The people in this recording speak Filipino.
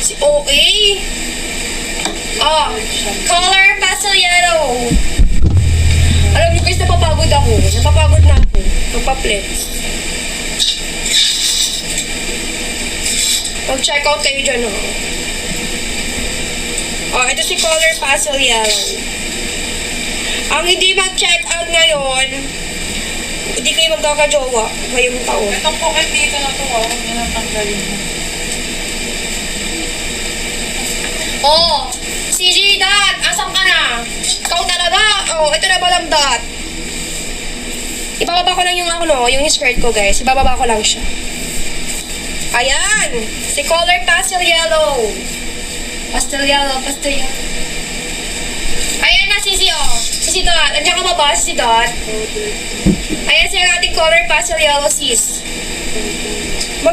Si OA. Oh, color pastel yellow. Alam niyo guys, napapagod ako. Napapagod na ako. Magpa-flex. Mag-check out kayo dyan, oh. Oh, ito si color pastel yellow. Ang hindi mag-check out ngayon, hindi kayo magkakajowa ngayong taon. Ito po kay dito na to, huwag niyo nang tanggalin mo. Oh, CJ Dot, asan ka na? Ikaw talaga? Oh, ito na balang Dot. Ibababa ko lang yung yung skirt ko, guys. Ibababa ko lang siya. Ayan! Si color pastel yellow. Pastel yellow, pastel yellow. Ayan na, Sisi, oh. Sisi Dot. Andiyan ka ba ba, Sisi Dot? Ayan siya ating color pastel yellow, sis.